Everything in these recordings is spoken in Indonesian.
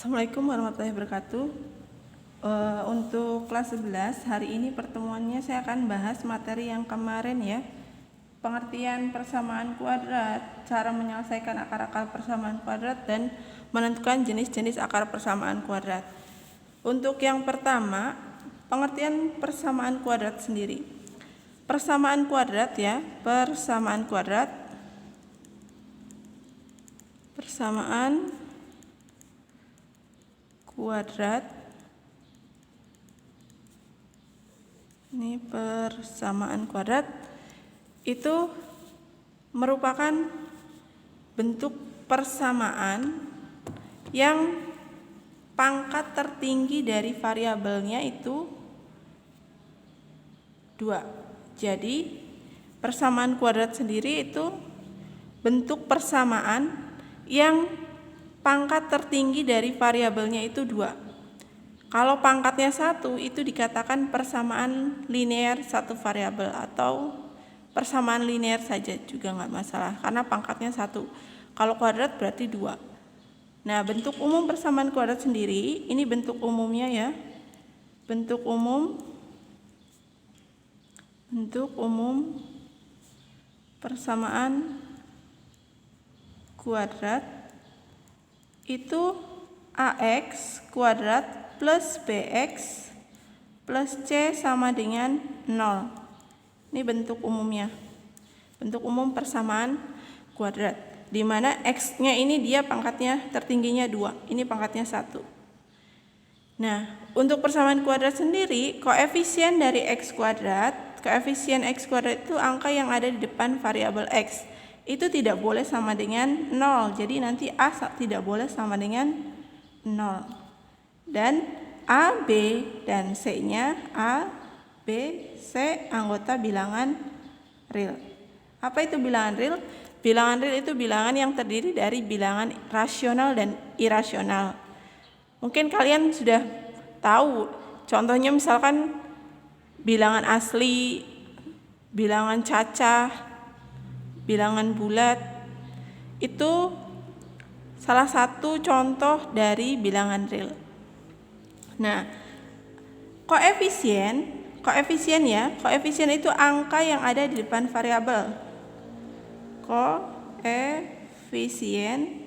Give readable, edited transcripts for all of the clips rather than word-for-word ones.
Assalamualaikum warahmatullahi wabarakatuh. Untuk kelas 11 hari ini pertemuannya saya akan bahas materi yang kemarin ya, pengertian persamaan kuadrat, cara menyelesaikan akar-akar persamaan kuadrat dan menentukan jenis-jenis akar persamaan kuadrat. Untuk yang pertama, pengertian persamaan kuadrat sendiri. Persamaan kuadrat ya, persamaan kuadrat ini persamaan kuadrat itu merupakan bentuk persamaan yang pangkat tertinggi dari variabelnya itu 2. Jadi persamaan kuadrat sendiri itu bentuk persamaan yang pangkat tertinggi dari variabelnya itu 2. Kalau pangkatnya 1 itu dikatakan persamaan linear satu variabel atau persamaan linear saja juga nggak masalah karena pangkatnya 1. Kalau kuadrat berarti 2. Nah, bentuk umum persamaan kuadrat sendiri, ini bentuk umumnya ya. Bentuk umum persamaan kuadrat itu AX kuadrat plus BX plus C sama dengan 0. Ini bentuk umumnya. Bentuk umum persamaan kuadrat. Di mana X-nya ini dia pangkatnya tertingginya 2. Ini pangkatnya 1. Nah, untuk persamaan kuadrat sendiri, koefisien dari X kuadrat itu angka yang ada di depan variabel X. Itu tidak boleh sama dengan 0. Jadi nanti A tidak boleh sama dengan 0. Dan A, B, dan C-nya A, B, C anggota bilangan real. Apa itu bilangan real? Bilangan real itu bilangan yang terdiri dari bilangan rasional dan irasional. Mungkin kalian sudah tahu, contohnya misalkan bilangan asli, bilangan cacah, bilangan bulat. Itu salah satu contoh dari bilangan real. Nah, koefisien itu angka yang ada di depan variabel. Koefisien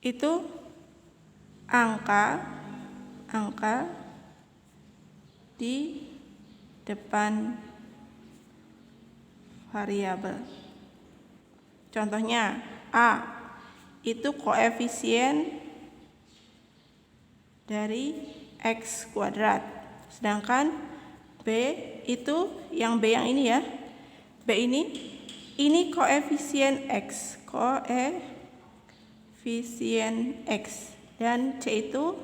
itu angka di depan variabel. Contohnya A itu koefisien dari X kuadrat. Sedangkan B itu yang B yang ini ya. B ini koefisien X. Koefisien X. Dan C itu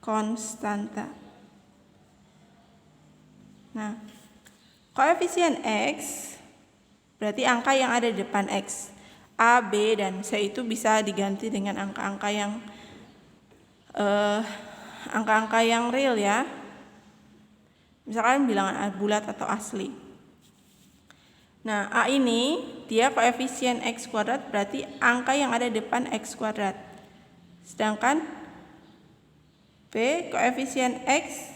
konstanta. Nah, koefisien X berarti angka yang ada di depan X. A, B, dan C itu bisa diganti dengan angka-angka yang real ya. Misalkan bilangan bulat atau asli. Nah, A ini dia koefisien X kuadrat berarti angka yang ada di depan X kuadrat. Sedangkan B koefisien X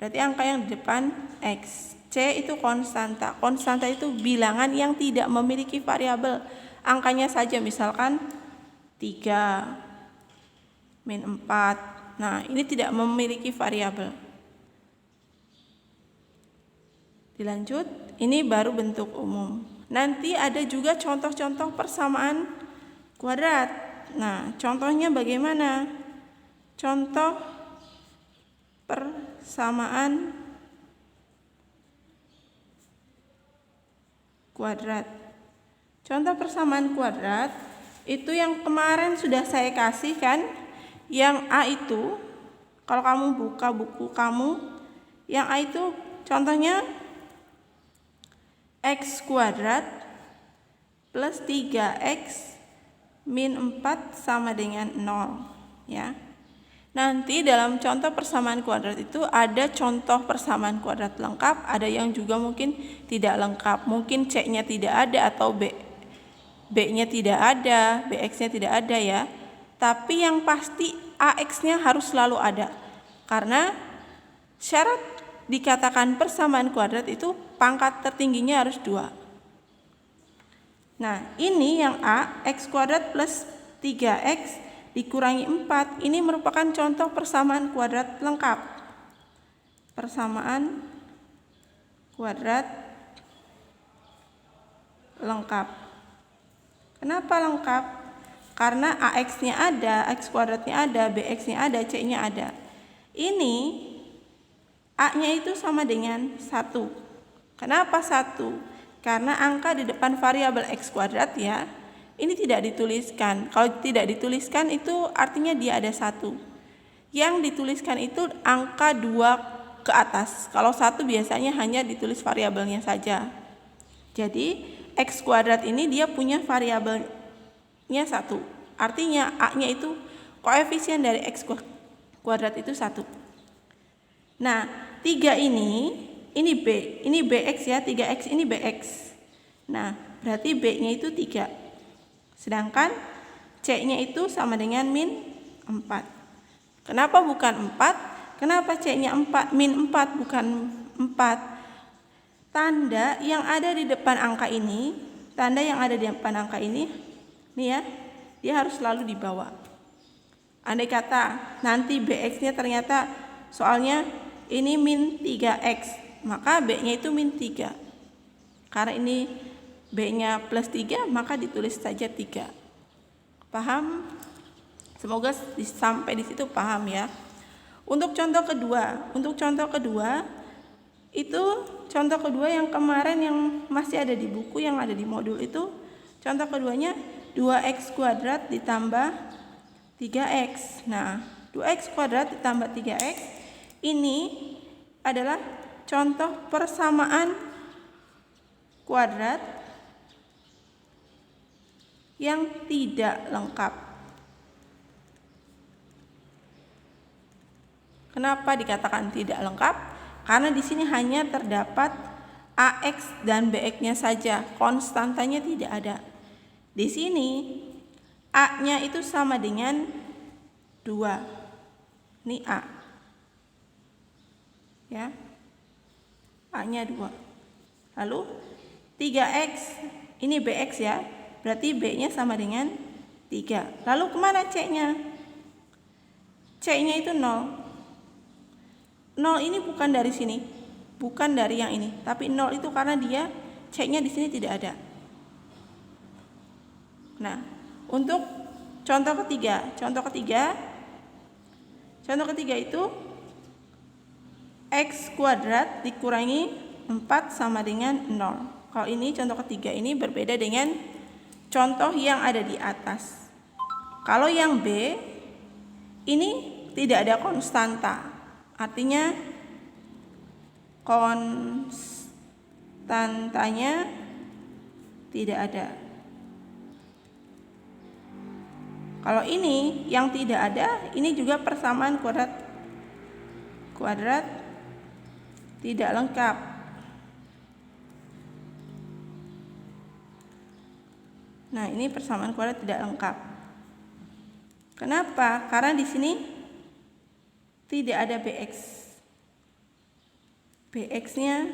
berarti angka yang di depan X. C itu konstanta. Konstanta itu bilangan yang tidak memiliki variabel. Angkanya saja, misalkan 3, min 4. Nah, ini tidak memiliki variabel. Dilanjut, ini baru bentuk umum. Nanti ada juga contoh-contoh persamaan kuadrat. Nah, contohnya bagaimana? Contoh persamaan kuadrat. Contoh persamaan kuadrat itu yang kemarin sudah saya kasih kan, yang A itu kalau kamu buka buku kamu, yang A itu contohnya X kuadrat plus 3X min 4 sama dengan 0 ya. Nanti dalam contoh persamaan kuadrat itu ada contoh persamaan kuadrat lengkap, ada yang juga mungkin tidak lengkap. Mungkin C-nya tidak ada atau B B-nya tidak ada, BX-nya tidak ada ya. Tapi yang pasti AX-nya harus selalu ada. Karena syarat dikatakan persamaan kuadrat itu pangkat tertingginya harus 2. Nah, ini yang A, X kuadrat plus 3X dikurangi 4, ini merupakan contoh persamaan kuadrat lengkap. Persamaan kuadrat lengkap. Kenapa lengkap? Karena AX-nya ada, X kuadratnya ada, BX-nya ada, C-nya ada. Ini A-nya itu sama dengan 1. Kenapa 1? Karena angka di depan variabel X kuadrat ya, ini tidak dituliskan. Kalau tidak dituliskan itu artinya dia ada 1. Yang dituliskan itu angka 2 ke atas. Kalau 1 biasanya hanya ditulis variabelnya saja. Jadi X kuadrat ini dia punya variabelnya 1. Artinya A-nya itu koefisien dari X kuadrat itu 1. Nah, 3 ini B, ini BX ya, 3X ini BX. Nah, berarti B-nya itu 3. Sedangkan C-nya itu sama dengan min 4. Kenapa bukan 4? Kenapa C-nya 4, min 4 bukan 4? Tanda yang ada di depan angka ini, nih ya, dia harus selalu dibawa. Andai kata nanti BX-nya ternyata soalnya ini min 3X, maka B-nya itu min 3. Karena ini B-nya plus 3, maka ditulis saja 3. Paham? Semoga sampai di situ paham ya. Untuk contoh kedua, itu contoh kedua yang kemarin yang masih ada di buku, yang ada di modul itu, contoh keduanya 2X kuadrat ditambah 3X. Nah, 2X kuadrat ditambah 3X ini adalah contoh persamaan kuadrat yang tidak lengkap. Kenapa dikatakan tidak lengkap? Karena di sini hanya terdapat AX dan BX-nya saja, konstantanya tidak ada. Di sini A-nya itu sama dengan 2. Ini A. Ya. A-nya 2. Lalu 3X, ini BX ya. Berarti B-nya sama dengan 3. Lalu kemana C-nya? C-nya itu 0. 0 ini bukan dari sini, bukan dari yang ini, tapi 0 itu karena dia C-nya di sini tidak ada. Nah, untuk contoh ketiga itu X kuadrat dikurangi 4 sama dengan 0. Kalau ini contoh ketiga ini berbeda dengan contoh yang ada di atas. Kalau yang B ini tidak ada konstanta. Artinya konstantanya tidak ada. Kalau ini yang tidak ada, ini juga persamaan kuadrat tidak lengkap. Nah, ini persamaan kuadrat tidak lengkap. Kenapa? Karena di sini tidak ada BX. BX-nya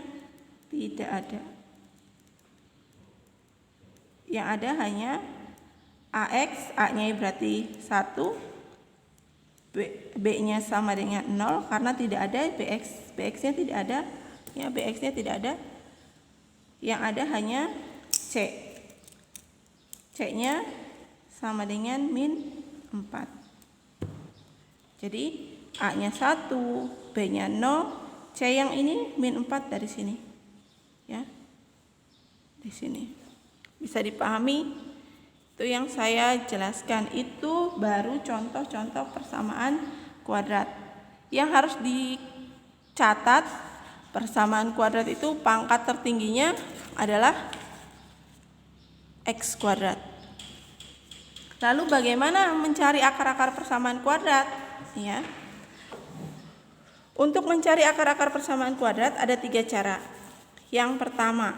tidak ada. Yang ada hanya AX, A-nya berarti 1, B-nya sama dengan 0 karena tidak ada BX. BX-nya tidak ada. Ya, BX-nya tidak ada. Yang ada hanya C. C-nya sama dengan min 4. Jadi A-nya 1, B-nya 0, C yang ini min 4 dari sini. Ya. Di sini. Bisa dipahami? Itu yang saya jelaskan, itu baru contoh-contoh persamaan kuadrat. Yang harus dicatat, persamaan kuadrat itu pangkat tertingginya adalah X kuadrat. Lalu bagaimana mencari akar-akar persamaan kuadrat? Ya. Untuk mencari akar-akar persamaan kuadrat ada 3 cara. Yang pertama,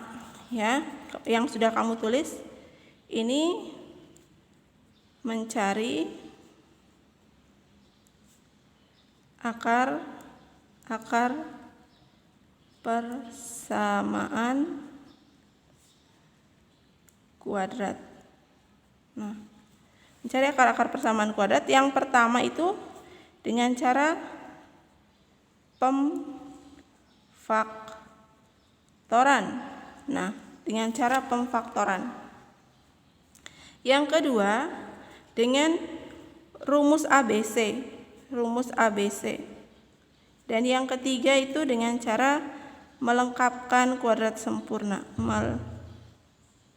ya, yang sudah kamu tulis, ini mencari akar persamaan kuadrat. Nah, mencari akar-akar persamaan kuadrat yang pertama itu dengan cara pemfaktoran. Nah, dengan cara pemfaktoran. Yang kedua, dengan rumus ABC. Dan yang ketiga itu dengan cara melengkapkan kuadrat sempurna.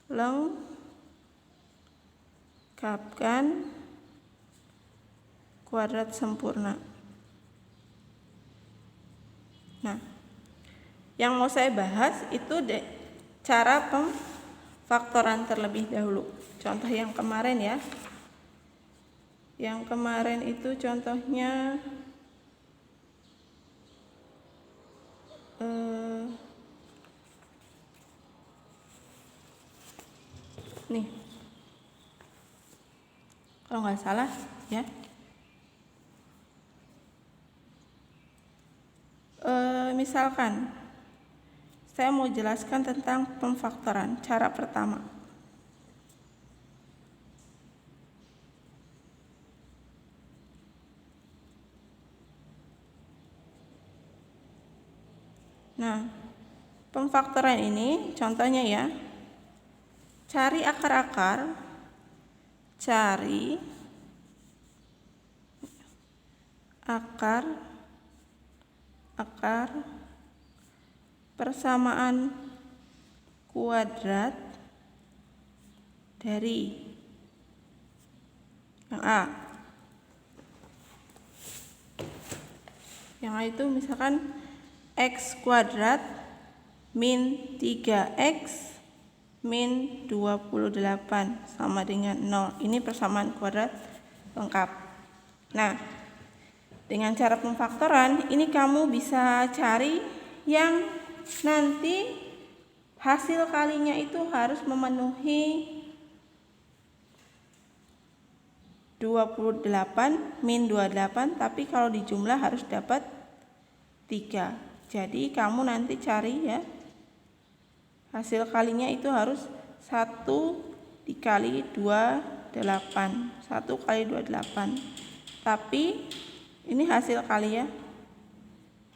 Melengkapkan kuadrat sempurna. Nah, yang mau saya bahas itu cara pemfaktoran terlebih dahulu. Contoh yang kemarin ya. Yang kemarin itu contohnya nih, kalau nggak salah ya, misalkan saya mau jelaskan tentang pemfaktoran cara pertama. Nah, pemfaktoran ini contohnya ya, cari akar persamaan kuadrat dari yang A. Yang A itu misalkan X kuadrat min 3X min 28 sama dengan 0. Ini persamaan kuadrat lengkap. Nah, dengan cara pemfaktoran ini kamu bisa cari yang nanti hasil kalinya itu harus memenuhi 28 min 28, tapi kalau di jumlah harus dapat 3. Jadi kamu nanti cari ya, hasil kalinya itu harus 1 dikali 28. 1 kali 28. Tapi ini hasil kali ya.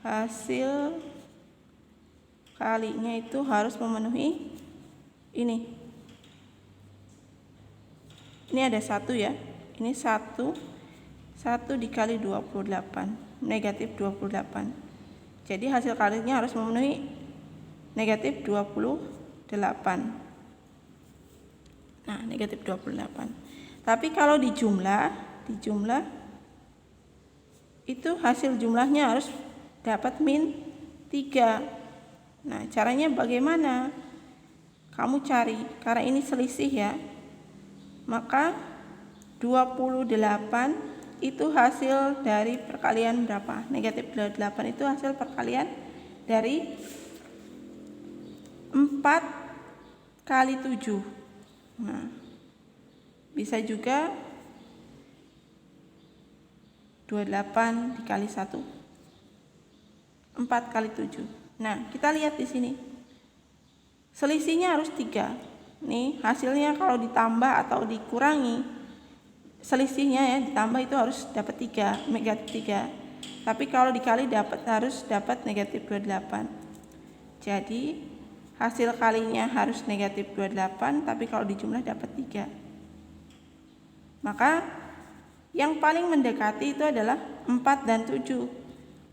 Hasil kalinya itu harus memenuhi ini. Ini ada 1 ya. Ini 1 dikali 28, negatif 28. Jadi hasil kalinya harus memenuhi negatif 28. Nah, negatif 28. Tapi kalau di jumlah itu hasil jumlahnya harus dapat min 3. Nah, caranya bagaimana? Kamu cari, karena ini selisih ya. Maka 28 itu hasil dari perkalian berapa? Negatif 28 itu hasil perkalian dari 4 kali 7. Nah, bisa juga 28 dikali 1. 4 kali 7. Nah, kita lihat di sini. Selisihnya harus 3. Nih, hasilnya kalau ditambah atau dikurangi, selisihnya ya ditambah itu harus dapat 3, negatif 3. Tapi kalau dikali harus dapat negatif 28. Jadi hasil kalinya harus negatif 28, tapi kalau dijumlah dapat 3. Maka yang paling mendekati itu adalah 4 dan 7.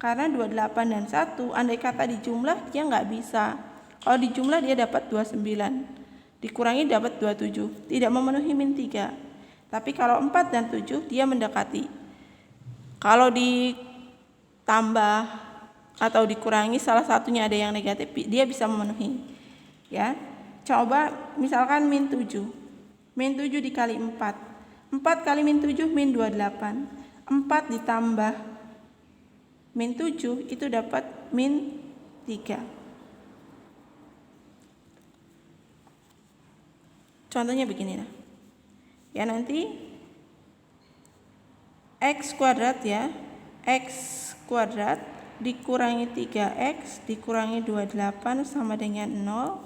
Karena 28 dan 1, andai kata dijumlah dia nggak bisa. Kalau dijumlah dia dapat 29. Dikurangi dapat 27. Tidak memenuhi min 3. Tapi kalau 4 dan 7 dia mendekati. Kalau ditambah atau dikurangi salah satunya ada yang negatif, dia bisa memenuhi. Ya. Coba misalkan min 7. Min 7 dikali 4. 4 kali min 7 min 28. 4 ditambah min 7 itu dapat min 3. Contohnya begini lah. Ya, nanti X kuadrat ya. X kuadrat dikurangi 3x dikurangi 28 sama dengan 0.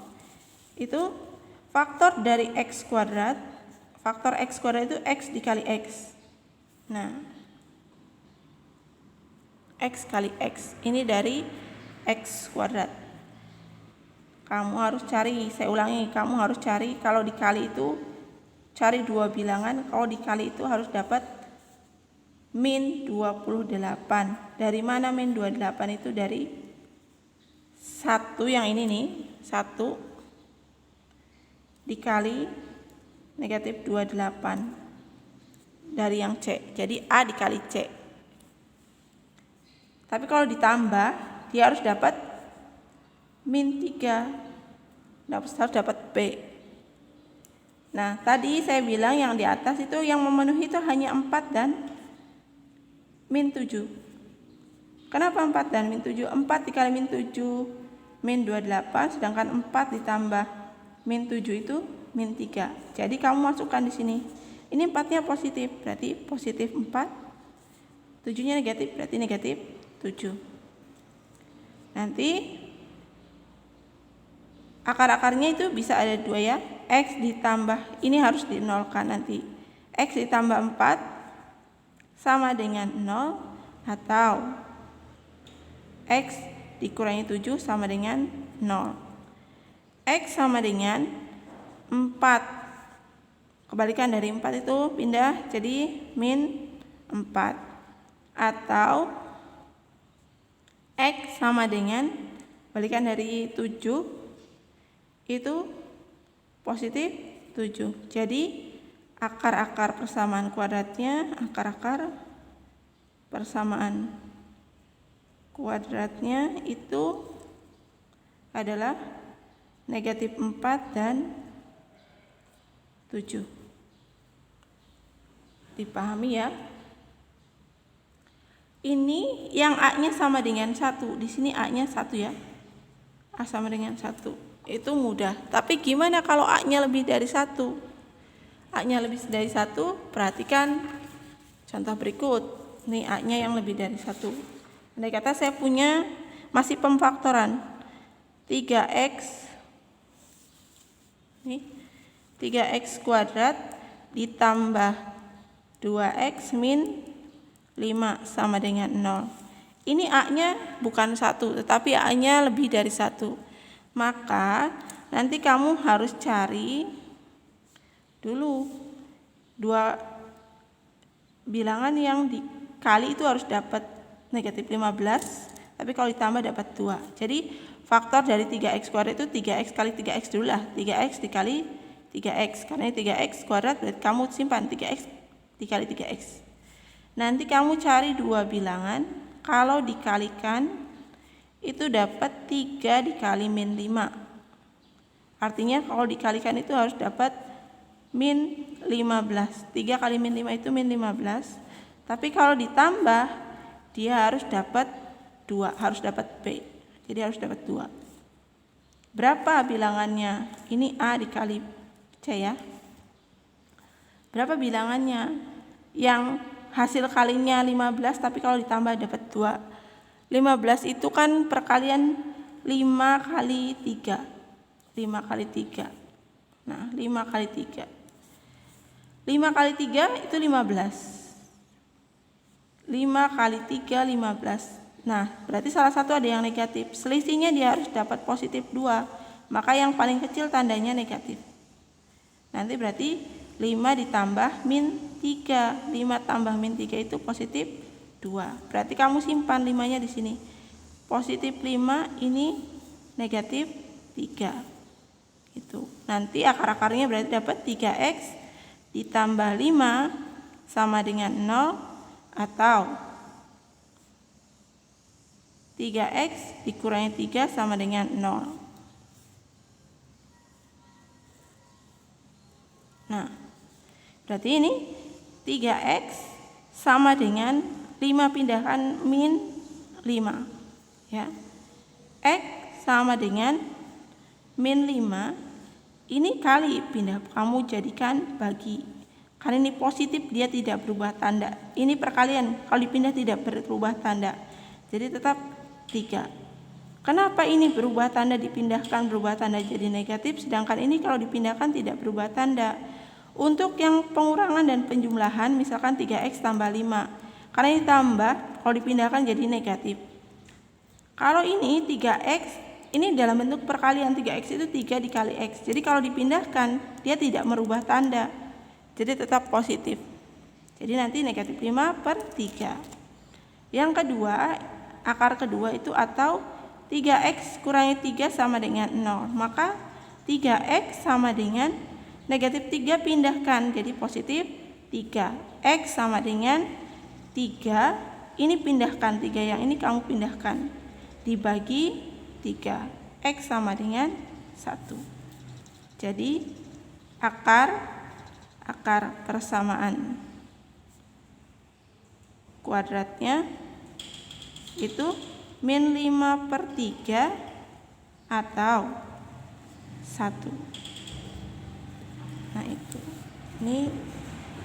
Itu faktor dari x kuadrat. Faktor x kuadrat itu x dikali x. Nah, x kali x ini dari x kuadrat. Kamu harus cari, saya ulangi, kamu harus cari kalau dikali itu cari dua bilangan, kalau dikali itu harus dapat min 28. Dari mana min 28 itu? Dari 1 yang ini nih, 1 dikali negatif 28 dari yang C. Jadi A dikali C. Tapi kalau ditambah, dia harus dapat min 3. Harus dapat B. Nah, tadi saya bilang yang di atas itu yang memenuhi itu hanya 4 dan min 7. Kenapa 4 dan min 7? 4 dikali min 7 min 28, sedangkan 4 ditambah min 7 itu min 3. Jadi kamu masukkan di sini. Ini 4-nya positif, berarti positif 4. 7-nya negatif, berarti negatif 7. Nanti akar-akarnya itu bisa ada 2 ya. X ditambah, ini harus dinolkan nanti. X ditambah 4 sama dengan 0, atau X dikurangi 7 sama dengan 0. X sama dengan 4. Kebalikan dari 4 itu pindah jadi min 4. Atau X sama dengan, balikan dari 7 itu positif 7. Jadi akar-akar persamaan kuadratnya, akar-akar persamaan kuadratnya itu adalah negatif 4 dan 7. Dipahami ya? Ini yang A-nya sama dengan 1. Di sini A-nya 1 ya. A sama dengan 1. Itu mudah. Tapi gimana kalau A-nya lebih dari 1? A-nya lebih dari 1, perhatikan contoh berikut. Nih A-nya yang lebih dari 1. Andai kata saya punya masih pemfaktoran 3x, nih 3x kuadrat ditambah 2x min 5 sama dengan 0. Ini A-nya bukan 1, tetapi A-nya lebih dari 1. Maka nanti kamu harus cari dulu dua bilangan yang dikali itu harus dapat negatif 15, tapi kalau ditambah dapat 2. Jadi faktor dari 3x kuadrat itu 3x kali 3x dulu lah. 3x dikali 3x, karena 3x kuadrat berarti kamu simpan 3x dikali 3x. Nanti kamu cari dua bilangan, kalau dikalikan itu dapat 3 dikali min 5. Artinya kalau dikalikan itu harus dapat min 15. 3 kali min 5 itu min 15. Tapi kalau ditambah dia harus dapat 2, harus dapat B. Jadi harus dapat 2. Berapa bilangannya? Ini A dikali C ya. Berapa bilangannya? Yang hasil kalinya 15, tapi kalau ditambah dapat 2. 15 itu kan perkalian 5 kali 3. 5 kali 3. Nah, 5 kali 3. 5 kali 3 itu 15. 5 kali 3, 15. Nah, berarti salah satu ada yang negatif. Selisihnya dia harus dapat positif 2. Maka yang paling kecil tandanya negatif. Nanti berarti 5 ditambah min 3. 5 tambah min 3 itu positif 2. Berarti kamu simpan 5-nya di sini. Positif 5, ini negatif 3. Itu. Nanti akar-akarnya berarti dapat 3x ditambah 5 sama dengan 0, atau 3x dikurangi 3 sama dengan 0. Nah, berarti ini 3x sama dengan 5 pindahkan min 5 ya. X sama dengan min 5. Ini kali pindah, kamu jadikan bagi. Karena ini positif dia tidak berubah tanda. Ini perkalian, kalau dipindah tidak berubah tanda. Jadi tetap 3. Kenapa ini berubah tanda dipindahkan berubah tanda jadi negatif, sedangkan ini kalau dipindahkan tidak berubah tanda? Untuk yang pengurangan dan penjumlahan, misalkan 3x tambah 5. Karena ini tambah, kalau dipindahkan jadi negatif. Kalau ini 3x, ini dalam bentuk perkalian, 3x itu 3 dikali x. Jadi kalau dipindahkan, dia tidak merubah tanda. Jadi tetap positif. Jadi nanti negatif 5 per 3. Yang kedua, akar kedua itu atau 3x kurangi 3 sama dengan 0. Maka 3x sama dengan negatif 3 pindahkan jadi positif 3. X sama dengan 3. Ini pindahkan 3, yang ini kamu pindahkan. Dibagi 3. X sama dengan 1. Jadi akar persamaan kuadratnya itu min 5 per 3 atau 1. Nah itu. Ini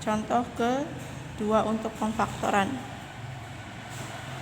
contoh kedua untuk pemfaktoran.